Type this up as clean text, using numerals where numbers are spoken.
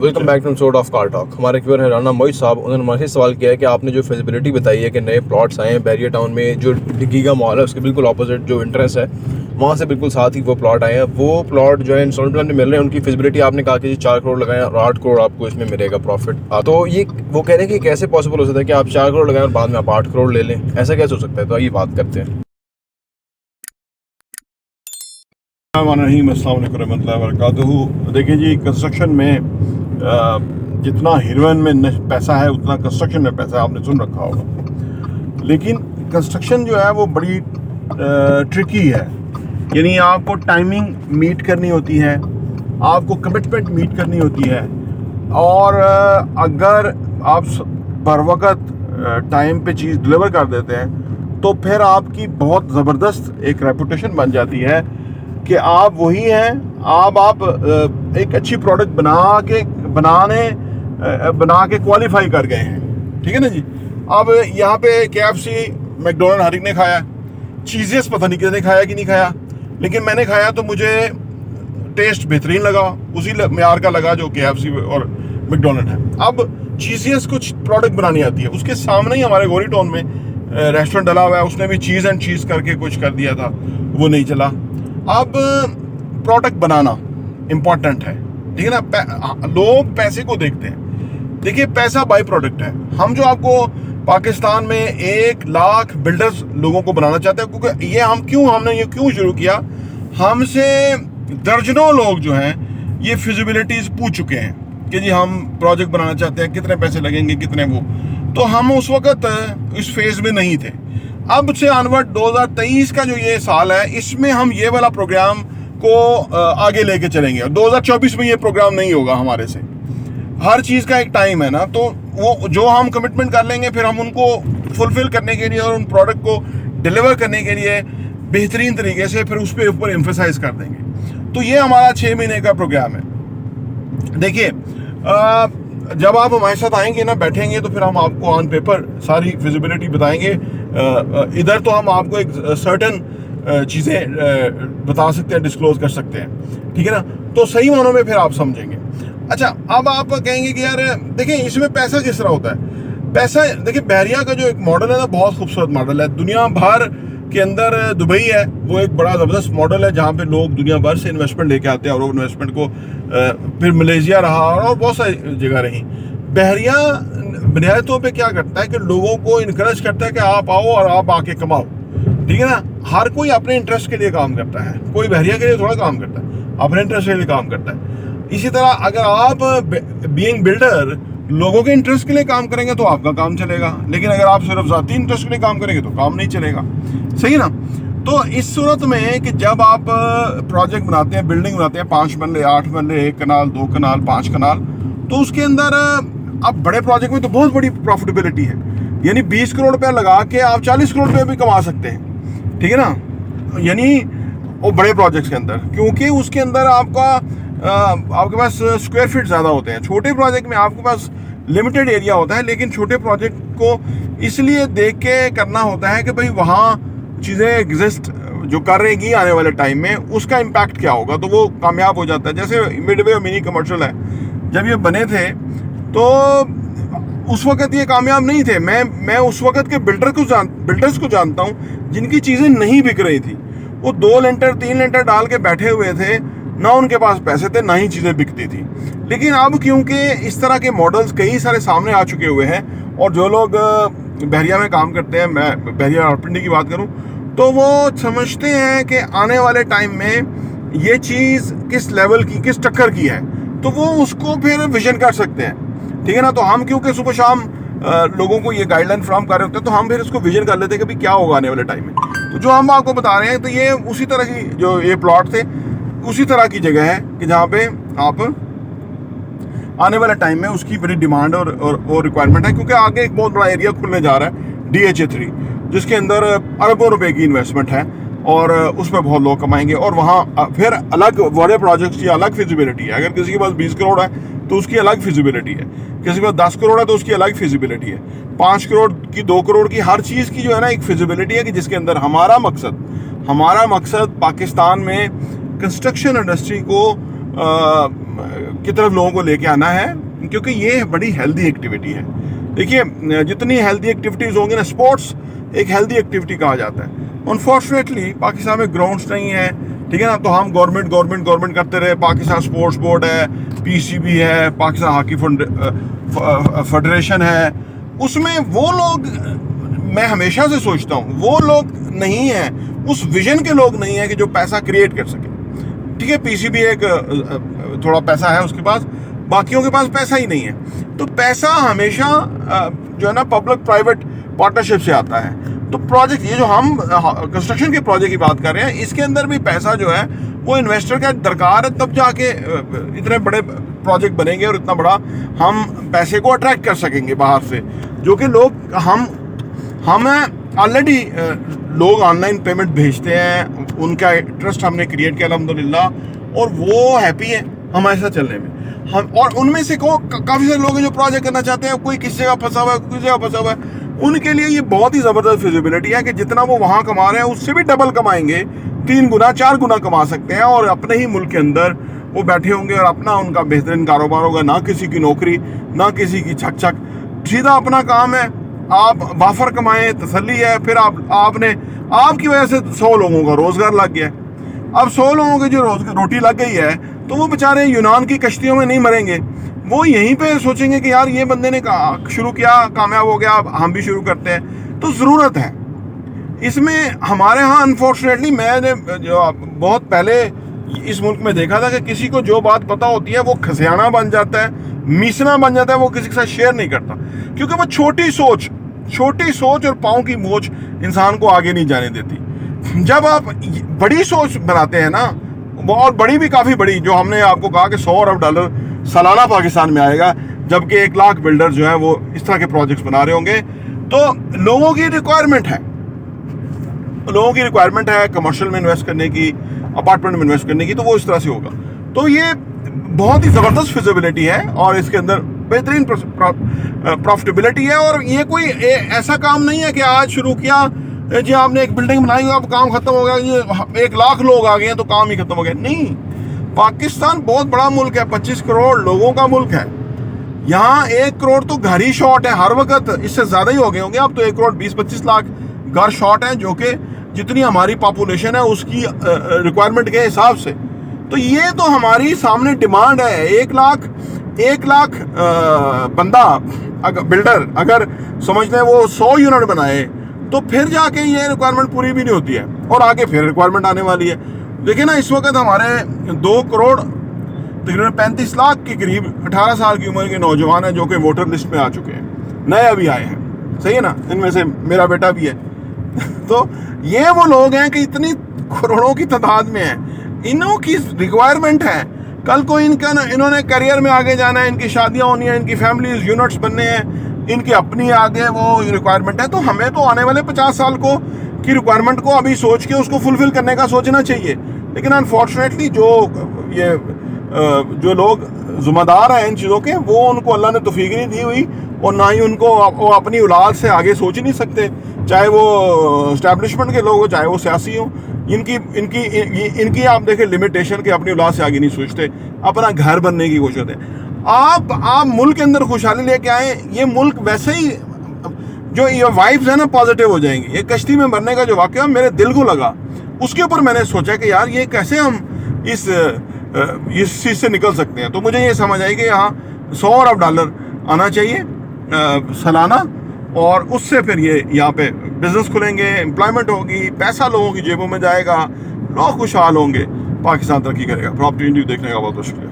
Welcome back to sort of car talk. हमारे viewer है राना मोहित साहब। उन्होंने हमारे से सवाल किया है कि आपने जो फिजिबिलिटी बताई है कि नए प्लॉट्स आए हैं बैरिया टाउन में, जो गीगा मॉल है उसके बिल्कुल ऑपोजिट जो इंट्रेंस है वहाँ से बिल्कुल साथ ही वो प्लॉट आए हैं। वो प्लॉट जो है इंस्टॉलमेंट प्लान में मिल रहे हैं। उनकी फिजिबिलिटी आपने कहा कि 4 करोड़ लगाएं और 8 करोड़ आपको इसमें मिलेगा प्रॉफिट। तो ये वो कह रहे हैं कि कैसे पॉसिबल हो सकता है कि आप 4 करोड़ लगाएं और बाद में आप 8 करोड़ ले लें, ऐसा कैसे हो सकता है? तो आइए बात करते हैं। देखिए जी, कंस्ट्रक्शन में जितना हीरोइन में पैसा है उतना कंस्ट्रक्शन में पैसा है, आपने सुन रखा होगा। लेकिन कंस्ट्रक्शन जो है वो बड़ी ट्रिकी है। यानी आपको टाइमिंग मीट करनी होती है, आपको कमिटमेंट मीट करनी होती है, और अगर आप बर वक्त टाइम पे चीज़ डिलीवर कर देते हैं तो फिर आपकी बहुत ज़बरदस्त एक रेपुटेशन बन जाती है कि आप वही हैं। आप एक अच्छी प्रोडक्ट बना के क्वालिफाई कर गए हैं, ठीक है ना जी। अब यहाँ पे KFC, मैकडोनल्ड हर एक ने खाया, चीज़ेस पता नहीं किसने खाया कि नहीं खाया, लेकिन मैंने खाया तो मुझे टेस्ट बेहतरीन लगा, उसी म्यार का लगा जो KFC और मैकडोनल्ड है। अब चीज़ेस कुछ प्रोडक्ट बनानी आती है, उसके सामने ही हमारे गोरी टाउन में रेस्टोरेंट डला हुआ है, उसने भी चीज़ एंड चीज़ करके कुछ कर दिया था, वो नहीं चला। अब प्रोडक्ट बनाना इम्पॉर्टेंट है, ठीक है ना। लोग पैसे को देखते हैं। देखिए, पैसा बाई प्रोडक्ट है। हम जो आपको पाकिस्तान में 1 लाख बिल्डर्स लोगों को बनाना चाहते हैं, क्योंकि हमने ये क्यों शुरू किया, हमसे दर्जनों लोग जो हैं ये फिजिबिलिटीज पूछ चुके हैं कि जी हम प्रोजेक्ट बनाना चाहते हैं, कितने पैसे लगेंगे, कितने वो। तो हम उस वक्त इस फेज में नहीं थे। अब से ऑनवर्ड 2023 का जो ये साल है, इसमें हम ये वाला प्रोग्राम को आगे लेके चलेंगे। 2024 में ये प्रोग्राम नहीं होगा हमारे से। हर चीज़ का एक टाइम है ना, तो वो जो हम कमिटमेंट कर लेंगे फिर हम उनको फुलफिल करने के लिए और उन प्रोडक्ट को डिलीवर करने के लिए बेहतरीन तरीके से फिर उस पर ऊपर एम्फेसाइज कर देंगे। तो ये हमारा 6 महीने का प्रोग्राम है। देखिए, जब आप हमारे साथ आएंगे ना, बैठेंगे, तो फिर हम आपको ऑन पेपर सारी फिजिबिलिटी बताएंगे। इधर तो हम आपको एक सर्टन चीज़ें बता सकते हैं, डिस्क्लोज कर सकते हैं, ठीक है ना। तो सही मानों में फिर आप समझेंगे। अच्छा, अब आप कहेंगे कि यार देखिए इसमें पैसा किस तरह होता है। पैसा, देखिए बैरिया का जो एक मॉडल है ना, बहुत खूबसूरत मॉडल है। दुनिया भर के अंदर दुबई है वो एक बड़ा ज़बरदस्त मॉडल है, जहाँ पे लोग दुनिया भर से इन्वेस्टमेंट लेके आते हैं और वो इन्वेस्टमेंट को फिर मलेशिया रहा और बहुत सारी जगह रही। बहरिया बुनियादी तौर पे क्या करता है कि लोगों को इनकरेज करता है कि आप आओ और आप आके कमाओ, ठीक है ना। हर कोई अपने इंटरेस्ट के लिए काम करता है, कोई बहरिया के लिए थोड़ा काम करता है, अपने इंटरेस्ट के लिए काम करता है। इसी तरह अगर आप बीइंग बिल्डर लोगों के इंटरेस्ट के लिए काम करेंगे तो आपका काम चलेगा, लेकिन अगर आप सिर्फ ज़ाती इंटरेस्ट के लिए काम करेंगे तो काम नहीं चलेगा, सही ना। तो इस सूरत में कि जब आप प्रोजेक्ट बनाते हैं, बिल्डिंग बनाते हैं, 5 मरले, 8 मरले, 1 कनाल, 2 कनाल, 5 कनाल, तो उसके अंदर अब बड़े प्रोजेक्ट में तो बहुत बड़ी प्रॉफिटेबिलिटी है। यानी 20 करोड़ रुपया लगा के आप 40 करोड़ रुपया भी कमा सकते हैं, ठीक है ना। यानी वो बड़े प्रोजेक्ट्स के अंदर, क्योंकि उसके अंदर आपके पास स्क्वायर फीट ज़्यादा होते हैं। छोटे प्रोजेक्ट में आपके पास लिमिटेड एरिया होता है, लेकिन छोटे प्रोजेक्ट को इसलिए देख के करना होता है कि भाई वहाँ चीज़ें एग्जिस्ट जो कर रहेगी आने वाले टाइम में, उसका इम्पैक्ट क्या होगा, तो वो कामयाब हो जाता है। जैसे मिडवे और मिनी कमर्शियल है, जब ये बने थे तो उस वक्त ये कामयाब नहीं थे। मैं उस वक्त के बिल्डर्स को जानता हूँ जिनकी चीज़ें नहीं बिक रही थी। वो 2 लेंटर 3 लेंटर डाल के बैठे हुए थे, ना उनके पास पैसे थे, ना ही चीज़ें बिकती थी। लेकिन अब क्योंकि इस तरह के मॉडल्स कई सारे सामने आ चुके हुए हैं, और जो लोग बहरिया में काम करते हैं, मैं बहरिया और पिंडी की बात करूं, तो वो समझते हैं कि आने वाले टाइम में ये चीज़ किस लेवल की, किस टक्कर की है, तो वो उसको फिर विजन कर सकते हैं, ठीक है ना। तो हम क्योंकि सुबह शाम लोगों को ये गाइडलाइन फ्राहम कर रहे होते हैं, तो हम फिर इसको विजन कर लेते हैं कि भाई क्या होगा आने वाले टाइम में। तो जो हम आपको बता रहे हैं, तो ये उसी तरह की जो ये प्लॉट थे, उसी तरह की जगह है कि जहाँ पे आप आने वाले टाइम में उसकी बड़ी डिमांड और रिक्वायरमेंट है, क्योंकि आगे एक बहुत बड़ा एरिया खुलने जा रहा है DHA 3, जिसके अंदर अरबों रुपए की इन्वेस्टमेंट है और उस पर बहुत लोग कमाएंगे। और वहाँ फिर अलग बड़े प्रोजेक्ट्स की अलग फिजिबिलिटी है। अगर किसी के पास 20 करोड़ है तो उसकी अलग फिजिबिलिटी है, किसी के पास 10 करोड़ है तो उसकी अलग फिजिबिलिटी है, 5 करोड़ की, 2 करोड़ की, हर चीज़ की जो है ना एक फिजिबिलिटी है कि जिसके अंदर हमारा मकसद पाकिस्तान में कंस्ट्रक्शन इंडस्ट्री को की तरफ लोगों को लेके आना है, क्योंकि ये बड़ी हेल्दी एक्टिविटी है। देखिए, जितनी हेल्दी एक्टिविटीज़ होंगी ना, स्पोर्ट्स एक हेल्दी एक्टिविटी कहा जाता है। अनफॉर्चुनेटली पाकिस्तान में ग्राउंड्स नहीं है, ठीक है ना, तो हम गवर्नमेंट करते रहे। पाकिस्तान स्पोर्ट्स बोर्ड है, पीसीबी है, पाकिस्तान हॉकी फेडरेशन है, उसमें वो लोग, मैं हमेशा से सोचता हूँ, वो लोग नहीं हैं, उस विजन के लोग नहीं हैं कि जो पैसा क्रिएट कर सके। ठीक है, पीसीबी एक थोड़ा पैसा है उसके पास, बाकियों के पास पैसा ही नहीं है। तो पैसा हमेशा जो है ना पब्लिक प्राइवेट पार्टनरशिप से आता है। तो प्रोजेक्ट, ये जो हम कंस्ट्रक्शन के प्रोजेक्ट की बात कर रहे हैं, इसके अंदर भी पैसा जो है वो इन्वेस्टर का दरकार है, तब जाके इतने बड़े प्रोजेक्ट बनेंगे और इतना बड़ा हम पैसे को अट्रैक्ट कर सकेंगे बाहर से, जो कि लोग हम ऑलरेडी लोग ऑनलाइन पेमेंट भेजते हैं, उनका ट्रस्ट हमने क्रिएट किया अल्हम्दुलिल्लाह, और वो हैप्पी है हमारे साथ चलने में। हम और उनमें से काफ़ी सारे लोग हैं जो प्रोजेक्ट करना चाहते हैं, कोई किस जगह फंसा हुआ है, किस जगह फंसा हुआ है, उनके लिए ये बहुत ही ज़बरदस्त फिजिबिलिटी है कि जितना वो वहाँ कमा रहे हैं उससे भी डबल कमाएंगे, 3 गुना 4 गुना कमा सकते हैं, और अपने ही मुल्क के अंदर वो बैठे होंगे और अपना उनका बेहतरीन कारोबार होगा। ना किसी की नौकरी, ना किसी की छक, सीधा अपना काम है, आप वाफर कमाएं, तसल्ली है। फिर आपकी वजह से 100 लोगों का रोज़गार लग गया। अब 100 लोगों की जो रोटी लग गई है, तो वो बेचारे यूनान की कश्तियों में नहीं मरेंगे, वो यहीं पे सोचेंगे कि यार ये बंदे ने शुरू किया, कामयाब हो गया, हम भी शुरू करते हैं। तो ज़रूरत है इसमें। हमारे यहाँ अनफॉर्चुनेटली मैंने जो बहुत पहले इस मुल्क में देखा था कि किसी को जो बात पता होती है वो खसियाना बन जाता है, मीसना बन जाता है, वो किसी के साथ शेयर नहीं करता, क्योंकि वो छोटी सोच और पाँव की मोच इंसान को आगे नहीं जाने देती। जब आप बड़ी सोच बनाते हैं ना, और बड़ी भी काफ़ी बड़ी, जो हमने आपको कहा कि $100 अरब सालाना पाकिस्तान में आएगा, जबकि 1 लाख बिल्डर जो है वो इस तरह के प्रोजेक्ट्स बना रहे होंगे, तो लोगों की रिक्वायरमेंट है कमर्शियल में इन्वेस्ट करने की, अपार्टमेंट में इन्वेस्ट करने की, तो वो इस तरह से होगा। तो ये बहुत ही ज़बरदस्त फिजिबिलिटी है और इसके अंदर बेहतरीन प्रॉफिटेबिलिटी है। और ये कोई ऐसा काम नहीं है कि आज शुरू किया जी, आपने एक बिल्डिंग बनाई, अब काम खत्म हो गया, ये 1 लाख लोग आ गए हैं तो काम ही खत्म हो गया। नहीं, पाकिस्तान बहुत बड़ा मुल्क है, 25 करोड़ लोगों का मुल्क है। यहाँ 1 करोड़ तो घर ही शॉर्ट है हर वक्त, इससे ज़्यादा ही हो गए होंगे अब तो। 1 करोड़ 20-25 लाख घर शॉर्ट है, जो कि जितनी हमारी पॉपुलेशन है उसकी रिक्वायरमेंट के हिसाब से। तो ये तो हमारी सामने डिमांड है। 1 लाख बंदा अगर बिल्डर अगर समझ लें वो 100 यूनिट बनाए, तो फिर जाके ये रिक्वायरमेंट पूरी भी नहीं होती है, और आगे फिर रिक्वायरमेंट आने वाली है। देखिए ना, इस वक्त हमारे 2 करोड़ तकरीबन 35 लाख के करीब 18 साल की उम्र के नौजवान हैं जो कि वोटर लिस्ट में आ चुके हैं, नए अभी आए हैं, सही है ना, इनमें से मेरा बेटा भी है। तो ये वो लोग हैं कि इतनी करोड़ों की तादाद में है, इन्हों की रिक्वायरमेंट है। कल को इन्होंने करियर में आगे जाना है, इनकी शादियाँ होनी है, इनकी फैमिलीज यूनिट्स बनने हैं, इनकी अपनी आगे वो रिक्वायरमेंट है। तो हमें तो आने वाले 50 साल की रिक्वायरमेंट को अभी सोच के उसको फुलफिल करने का सोचना चाहिए। लेकिन अनफॉर्चुनेटली जो लोग ज़िम्मेदार हैं इन चीज़ों के, वो उनको अल्लाह ने तौफीक नहीं दी हुई, और ना ही उनको वो अपनी औलाद से आगे सोच ही नहीं सकते, चाहे वो इस्टेब्लिशमेंट के लोग हो, चाहे वो सियासी हो। इनकी आप देखें लिमिटेशन के अपनी औलाद से आगे नहीं सोचते, अपना घर बनने की कोशिश करते हैं। आप मुल्क के अंदर खुशहाली लेके आए, ये मुल्क वैसे ही जो ये वाइब्स है ना पॉजिटिव हो जाएंगी। ये कश्ती में मरने का जो वाक़या मेरे दिल को लगा, उसके ऊपर मैंने सोचा कि यार ये कैसे हम इस चीज़ से निकल सकते हैं। तो मुझे ये समझ आई कि यहाँ $100 अरब आना चाहिए सालाना, और उससे फिर ये यहाँ पे बिजनेस खुलेंगे, एम्प्लॉयमेंट होगी, पैसा लोगों की जेबों में जाएगा, लोग खुशहाल होंगे, पाकिस्तान तरक्की करेगा। प्रॉपर्टी इंटरव्यू देखने का बहुत बहुत शुक्रिया।